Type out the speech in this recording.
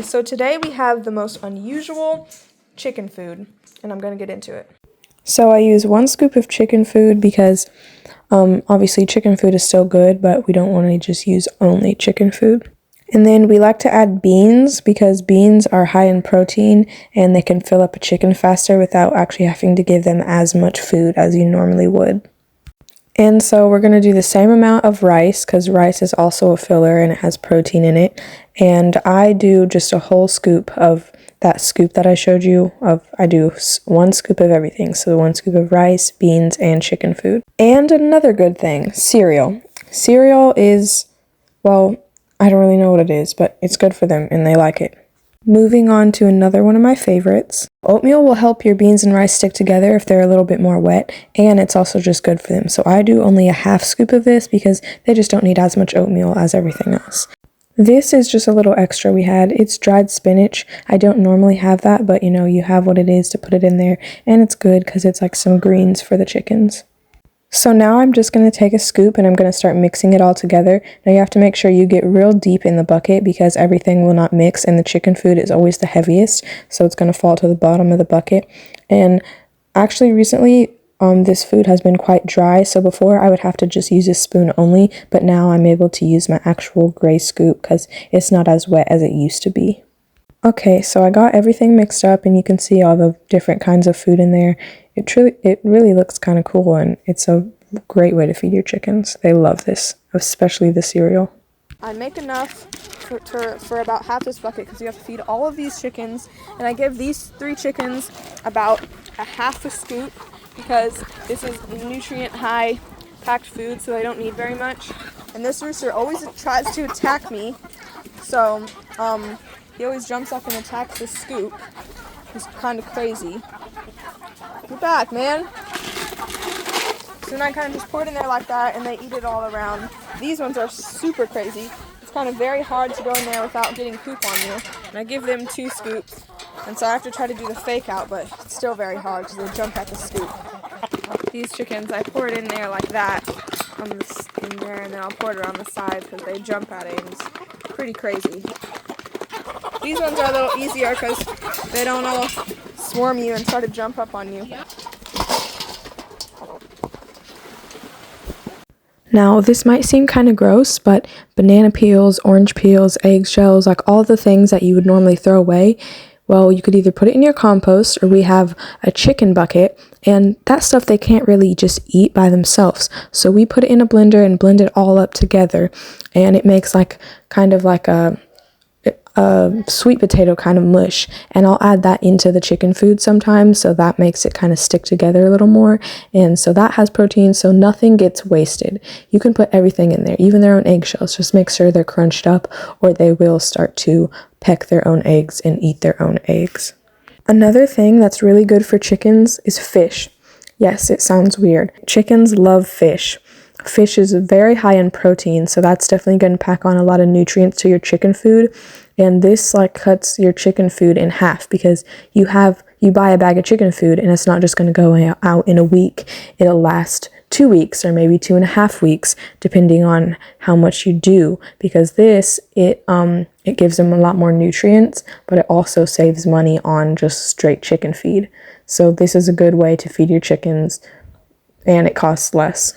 So today we have the most unusual chicken food, and I'm going to get into it. So I use 1 scoop of chicken food because obviously chicken food is still good, but we don't want to just use only chicken food. And then we like to add beans because beans are high in protein and they can fill up a chicken faster without actually having to give them as much food as you normally would. And so we're going to do the same amount of rice because rice is also a filler and it has protein in it. And I do just a whole scoop of that scoop that I showed you. I do 1 scoop of everything. So 1 scoop of rice, beans, and chicken food. And another good thing, cereal. Cereal is, well, I don't really know what it is, but it's good for them and they like it. Moving on to another one of my favorites. Oatmeal will help your beans and rice stick together if they're a little bit more wet, and it's also just good for them. So I do only a half scoop of this because they just don't need as much oatmeal as everything else. This is just a little extra we had. It's dried spinach. I don't normally have that, but you know, you have what it is to put it in there, and it's good because it's like some greens for the chickens. So now I'm just going to take a scoop and I'm going to start mixing it all together. Now you have to make sure you get real deep in the bucket because everything will not mix and the chicken food is always the heaviest. So it's going to fall to the bottom of the bucket. And actually recently this food has been quite dry. So before I would have to just use a spoon only, but now I'm able to use my actual gray scoop because it's not as wet as it used to be. Okay, so I got everything mixed up and you can see all the different kinds of food in there. It really looks kind of cool and it's a great way to feed your chickens. They love this, especially the cereal. I make enough for about half this bucket because you have to feed all of these chickens, and I give these 3 chickens about a half a scoop because this is nutrient high packed food, so they don't need very much. And this rooster always tries to attack me, so he always jumps up and attacks this scoop. He's kind of crazy. Get back, man. So then I kind of just pour it in there like that, and they eat it all around. These ones are super crazy. It's kind of very hard to go in there without getting poop on you. And I give them 2 scoops, and so I have to try to do the fake out, but it's still very hard because they jump at the scoop. These chickens, I pour it in there like that, in there, and then I'll pour it around the side because they jump at it, and it's pretty crazy. These ones are a little easier because they don't all swarm you and try to jump up on you. Now, this might seem kind of gross, but banana peels, orange peels, eggshells, like all the things that you would normally throw away, well, you could either put it in your compost or we have a chicken bucket, and that stuff they can't really just eat by themselves. So we put it in a blender and blend it all up together, and it makes like kind of like a sweet potato kind of mush, and I'll add that into the chicken food sometimes, so that makes it kind of stick together a little more, and so that has protein, so nothing gets wasted. You can put everything in there, even their own eggshells. Just make sure they're crunched up or they will start to peck their own eggs and eat their own eggs. Another thing that's really good for chickens is fish. Yes, it sounds weird. Chickens love fish. Fish is very high in protein, so that's definitely going to pack on a lot of nutrients to your chicken food. And this like cuts your chicken food in half because you buy a bag of chicken food and it's not just going to go out in a week. It'll last 2 weeks or maybe 2.5 weeks, depending on how much you do, because it gives them a lot more nutrients, but it also saves money on just straight chicken feed. So this is a good way to feed your chickens and it costs less.